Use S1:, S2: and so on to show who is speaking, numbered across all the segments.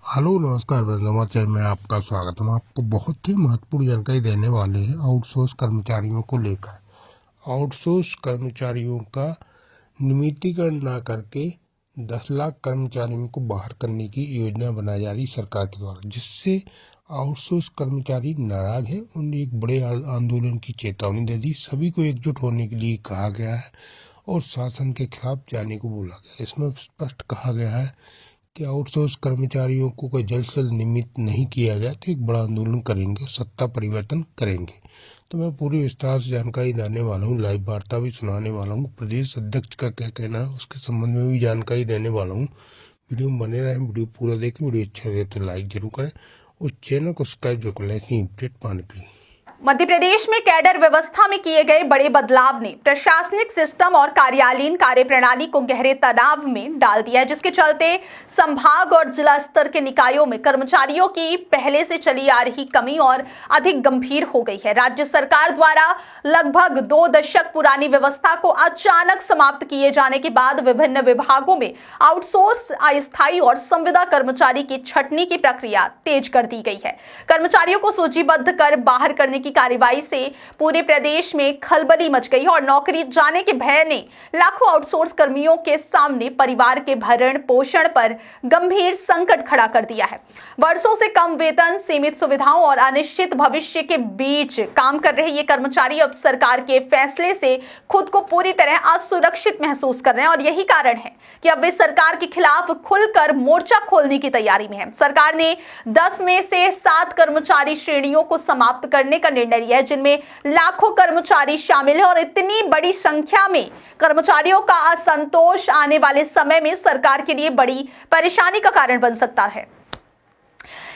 S1: Hello नमस्कार समाचार में आपका स्वागत है। हम आपको बहुत ही महत्वपूर्ण जानकारी देने वाले हैं आउटसोर्स कर्मचारियों को लेकर। आउटसोर्स कर्मचारियों का नियमितीकरण ना करके 10 लाख कर्मचारियों को बाहर करने की योजना बनाई जा रही सरकार के द्वारा, जिससे आउटसोर्स कर्मचारी नाराज हैं। उन्हें एक बड़े आंदोलन की चेतावनी दे दी। सभी को एकजुट होने के लिए कहा गया है और शासन के खिलाफ जाने को बोला गया। इसमें स्पष्ट कहा गया है कि आउटसोर्स कर्मचारियों को कोई जल्द से जल्द नियमित नहीं किया जाए तो एक बड़ा आंदोलन करेंगे, सत्ता परिवर्तन करेंगे। तो मैं पूरी विस्तार से जानकारी देने वाला हूँ, लाइव वार्ता भी सुनाने वाला हूँ, प्रदेश अध्यक्ष का क्या कहना है उसके संबंध में भी जानकारी देने वाला हूँ। वीडियो में बने रहें, वीडियो पूरा देखें। वीडियो अच्छा लगे तो लाइक जरूर करें और चैनल को सब्सक्राइब जरूर करें ऐसी अपडेट पाने के लिए।
S2: मध्य प्रदेश में कैडर व्यवस्था में किए गए बड़े बदलाव ने प्रशासनिक सिस्टम और कार्यालयीन कार्यप्रणाली को गहरे तनाव में डाल दिया है, जिसके चलते संभाग और जिला स्तर के निकायों में कर्मचारियों की पहले से चली आ रही कमी और अधिक गंभीर हो गई है। राज्य सरकार द्वारा लगभग 2 दशक पुरानी व्यवस्था को अचानक समाप्त किए जाने के बाद विभिन्न विभागों में आउटसोर्स, अस्थायी और संविदा कर्मचारी की छंटनी की प्रक्रिया तेज कर दी गई है। कर्मचारियों को सूचीबद्ध कर बाहर करने की कार्रवाई से पूरे प्रदेश में खलबली मच गई और नौकरी जाने के भय ने लाखों आउटसोर्स कर्मियों के सामने परिवार के भरण पोषण पर गंभीर संकट खड़ा कर दिया है। वर्षों से कम वेतन, सीमित सुविधाओं और अनिश्चित भविष्य के बीच काम कर रहे ये कर्मचारी अब सरकार के फैसले से खुद को पूरी तरह असुरक्षित महसूस कर रहे हैं और यही कारण है कि अब वे सरकार के खिलाफ खुलकर मोर्चा खोलने की तैयारी में है। सरकार ने 10 में से 7 कर्मचारी श्रेणियों को समाप्त करने का निर्णय लिया है, जिनमें लाखों कर्मचारी शामिल है और इतनी बड़ी संख्या में कर्मचारियों का असंतोष आने वाले समय में सरकार के लिए बड़ी परेशानी का कारण बन सकता है।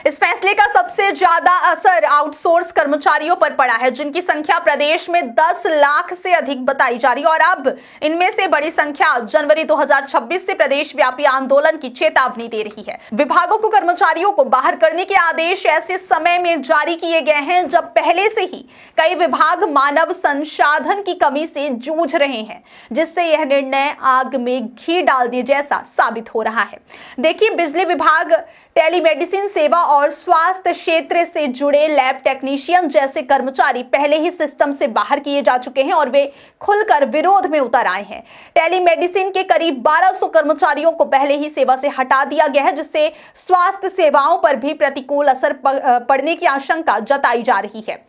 S2: इस फैसले का सबसे ज्यादा असर आउटसोर्स कर्मचारियों पर पड़ा है, जिनकी संख्या प्रदेश में 10 लाख से अधिक बताई जा रही है और अब इनमें से बड़ी संख्या जनवरी 2026 से प्रदेश व्यापी आंदोलन की चेतावनी दे रही है। विभागों को कर्मचारियों को बाहर करने के आदेश ऐसे समय में जारी किए गए हैं जब पहले से ही कई विभाग मानव संसाधन की कमी से जूझ रहे हैं, जिससे यह निर्णय आग में घी डालने जैसा साबित हो रहा है। देखिए, बिजली विभाग, टेलीमेडिसिन सेवा और स्वास्थ्य क्षेत्र से जुड़े लैब टेक्नीशियन जैसे कर्मचारी पहले ही सिस्टम से बाहर किए जा चुके हैं और वे खुलकर विरोध में उतर आए हैं। टेलीमेडिसिन के करीब 1200 कर्मचारियों को पहले ही सेवा से हटा दिया गया है, जिससे स्वास्थ्य सेवाओं पर भी प्रतिकूल असर पड़ने की आशंका जताई जा रही है।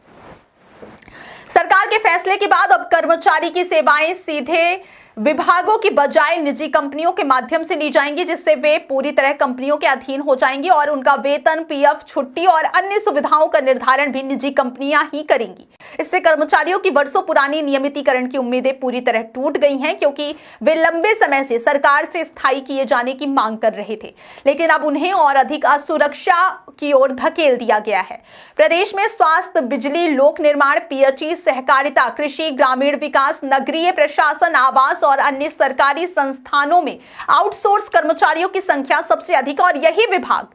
S2: सरकार के फैसले के बाद अब कर्मचारी की सेवाएं सीधे विभागों की बजाय निजी कंपनियों के माध्यम से ली जाएंगी, जिससे वे पूरी तरह कंपनियों के अधीन हो जाएंगी और उनका वेतन, पीएफ, छुट्टी और अन्य सुविधाओं का निर्धारण भी निजी कंपनियां ही करेंगी। इससे कर्मचारियों की वर्षों पुरानी नियमितीकरण की उम्मीदें पूरी तरह टूट गई हैं, क्योंकि वे लंबे समय से सरकार से स्थायी किए जाने की मांग कर रहे थे, लेकिन अब उन्हें और अधिक असुरक्षा की ओर धकेल दिया गया है। प्रदेश में स्वास्थ्य, बिजली, लोक निर्माण, पीएचई, सहकारिता, कृषि, ग्रामीण विकास, नगरीय प्रशासन, आवास और अन्य सरकारी संस्थानों में आउटसोर्स कर्मचारियों की संख्या सबसे अधिक और यही विभाग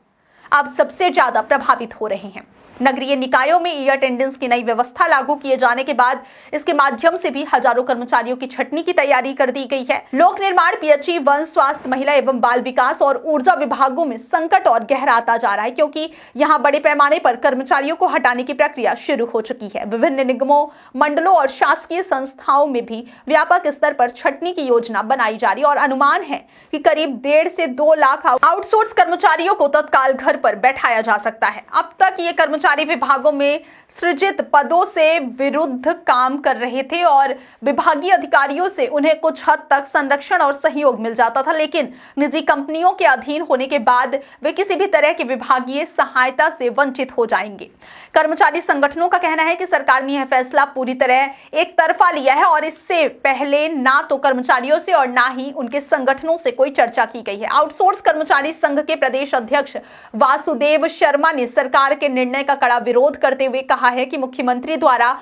S2: अब सबसे ज्यादा प्रभावित हो रहे हैं। नगरीय निकायों में ई अटेंडेंस की नई व्यवस्था लागू किए जाने के बाद इसके माध्यम से भी हजारों कर्मचारियों की छंटनी की तैयारी कर दी गई है। लोक निर्माण, पीएचई, वन, स्वास्थ्य, महिला एवं बाल विकास और ऊर्जा विभागों में संकट और गहराता जा रहा है, क्योंकि यहां बड़े पैमाने पर कर्मचारियों को हटाने की प्रक्रिया शुरू हो चुकी है। विभिन्न निगमों, मंडलों और शासकीय संस्थाओं में भी व्यापक स्तर पर छंटनी की योजना बनाई जा रही है और अनुमान है कि करीब 1.5 से 2 लाख आउटसोर्स कर्मचारियों को तत्काल घर पर बैठाया जा सकता है। अब तक ये कर्मचारी विभागों में सृजित पदों से विरुद्ध काम कर रहे थे और विभागीय अधिकारियों से उन्हें कुछ हद तक संरक्षण और सहयोग मिल जाता था, लेकिन निजी कंपनियों के अधीन होने के बाद वे किसी भी तरह की विभागीय सहायता से वंचित हो जाएंगे। कर्मचारी संगठनों का कहना है कि सरकार ने यह फैसला पूरी तरह एक तरफा लिया है और इससे पहले ना तो कर्मचारियों से और ना ही उनके संगठनों से कोई चर्चा की गई है। आउटसोर्स कर्मचारी संघ के प्रदेश अध्यक्ष वासुदेव शर्मा ने सरकार के निर्णय का कड़ा विरोध करते हुए कहा है कि मुख्यमंत्री द्वारा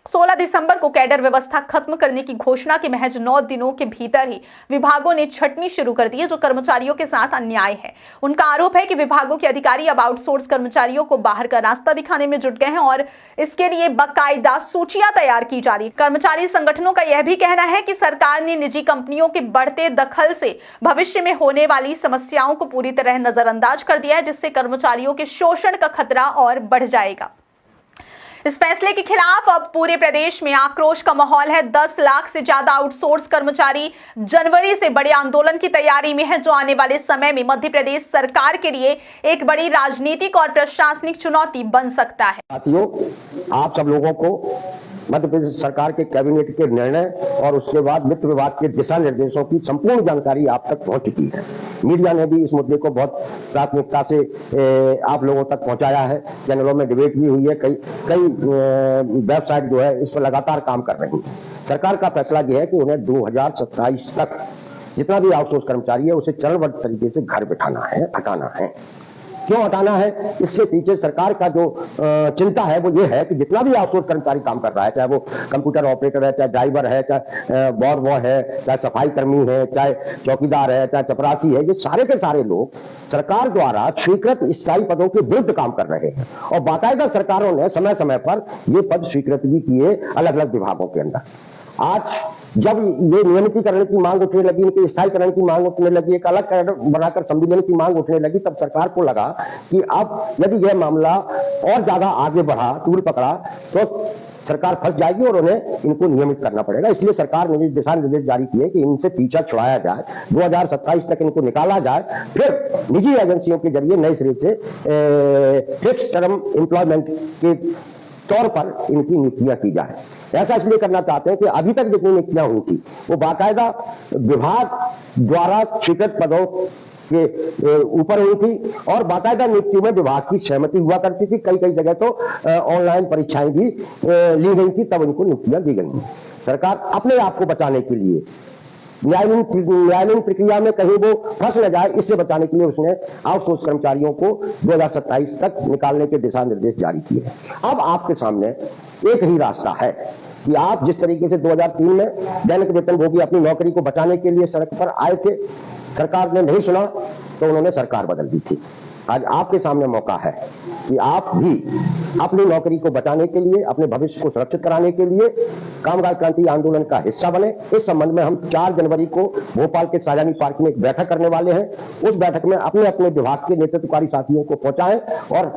S2: 16 दिसंबर को कैडर व्यवस्था खत्म करने की घोषणा के महज 9 दिनों के भीतर ही विभागों ने छटनी शुरू कर दी है, जो कर्मचारियों के साथ अन्याय है। उनका आरोप है कि विभागों के अधिकारी अब आउटसोर्स कर्मचारियों को बाहर का रास्ता दिखाने में जुट गए हैं और इसके लिए बाकायदा सूचियां तैयार की जा रही। कर्मचारी संगठनों का यह भी कहना है कि सरकार ने निजी कंपनियों के बढ़ते दखल से भविष्य में होने वाली समस्याओं को पूरी तरह नजरअंदाज कर दिया है, जिससे कर्मचारियों के शोषण का खतरा और बढ़ जाएगा। इस फैसले के खिलाफ अब पूरे प्रदेश में आक्रोश का माहौल है। 10 लाख से ज्यादा आउटसोर्स कर्मचारी जनवरी से बड़े आंदोलन की तैयारी में हैं, जो आने वाले समय में मध्य प्रदेश सरकार के लिए एक बड़ी राजनीतिक और प्रशासनिक चुनौती बन सकता है।
S3: साथियों, आप सब लोगों को मध्य प्रदेश सरकार के कैबिनेट के निर्णय और उसके बाद वित्त विभाग के दिशा निर्देशों की संपूर्ण जानकारी आप तक पहुंच चुकी है। मीडिया ने भी इस मुद्दे को बहुत प्राथमिकता से आप लोगों तक पहुंचाया है। चैनलों में डिबेट भी हुई है। कई वेबसाइट जो है इस पर लगातार काम कर रही है। सरकार का फैसला यह है कि उन्हें 2027 तक जितना भी आउटसोर्स कर्मचारी है उसे चरणबद्ध तरीके से घर बिठाना है, हटाना है। क्यों हटाना है? इसके पीछे सरकार का जो चिंता है वो ये है कि जितना भी आउटसोर्स कर्मचारी काम कर रहा है, चाहे वो कंप्यूटर ऑपरेटर है, चाहे ड्राइवर है, चाहे बॉर बॉय है, चाहे सफाई कर्मी है, चाहे चौकीदार है, चाहे चपरासी है, ये सारे के सारे लोग सरकार द्वारा स्वीकृत स्थायी पदों के विरुद्ध काम कर रहे हैं और बाकायदा सरकारों ने समय समय पर ये पद स्वीकृत भी किए अलग अलग विभागों के अंदर। आज जब ये नियमितीकरण की मांग उठने लगी, इनके स्थायीकरण की मांग उठने लगी, एक अलग कैडर बनाकर संविलियन की मांग उठने लगी, तब सरकार को लगा कि अब यदि यह मामला और ज्यादा आगे बढ़ा, तूल पकड़ा, तो सरकार फंस जाएगी और उन्हें इनको नियमित करना पड़ेगा। इसलिए सरकार ने दिशा निर्देश जारी किए कि इनसे पीछा छुड़ाया जाए, 2027 तक इनको निकाला जाए, फिर निजी एजेंसियों के जरिए नए सिरे से फिक्स टर्म एम्प्लॉयमेंट के तौर पर इनकी नियुक्तियां की जाए। ऐसा इसलिए करना चाहते हैं कि अभी तक जितनी नियुक्तियां हुई थी वो बाकायदा विभाग द्वारा स्वीकृत पदों के ऊपर हुई थी और बाकायदा नियुक्ति में विभाग की सहमति हुआ करती थी। कई जगह तो ऑनलाइन परीक्षाएं भी ली गई थी, तब इनको नियुक्तियां दी गई। सरकार अपने आप को बचाने के लिए न्यायालयीन प्रक्रिया में कहीं वो फंस न जाए, इससे बचाने के लिए उसने आउटसोर्स कर्मचारियों को 2027 तक निकालने के दिशा निर्देश जारी किए हैं। अब आपके सामने एक ही रास्ता है कि आप जिस तरीके से 2003 में दैनिक वेतनभोगी अपनी नौकरी को बचाने के लिए सड़क पर आए थे, सरकार ने नहीं सुना तो उन्होंने सरकार बदल दी थी। आज आपके सामने मौका है कि आप भी अपनी नौकरी को बचाने के लिए, अपने भविष्य को सुरक्षित कराने के लिए कामगार क्रांति आंदोलन का हिस्सा बने। इस संबंध में हम 4 जनवरी को भोपाल के साजानी पार्क में एक बैठक करने वाले हैं। उस बैठक में अपने अपने विभाग के नेतृत्वकारी साथियों को पहुंचाएं और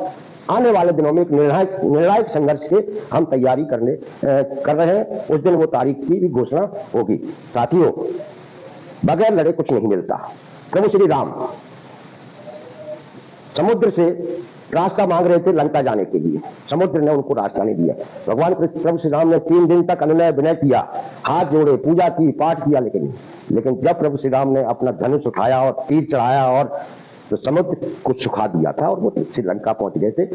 S3: आने वाले दिनों में एक निर्णायक संघर्ष के हम तैयारी कर रहे हैं। उस दिन वो तारीख की भी घोषणा होगी। साथियों, बगैर लड़े कुछ नहीं मिलता। प्रभु श्री राम समुद्र से रास्ता मांग रहे थे लंका जाने के लिए, समुद्र ने उनको रास्ता नहीं दिया। भगवान प्रभु श्री राम ने 3 दिन तक अनुनय विनय किया, हाथ जोड़े, पूजा की, पाठ किया, लेकिन जब प्रभु श्री राम ने अपना धनुष उठाया और तीर चढ़ाया और तो समुद्र को सुखा दिया था और वो श्रीलंका पहुंच गए थे।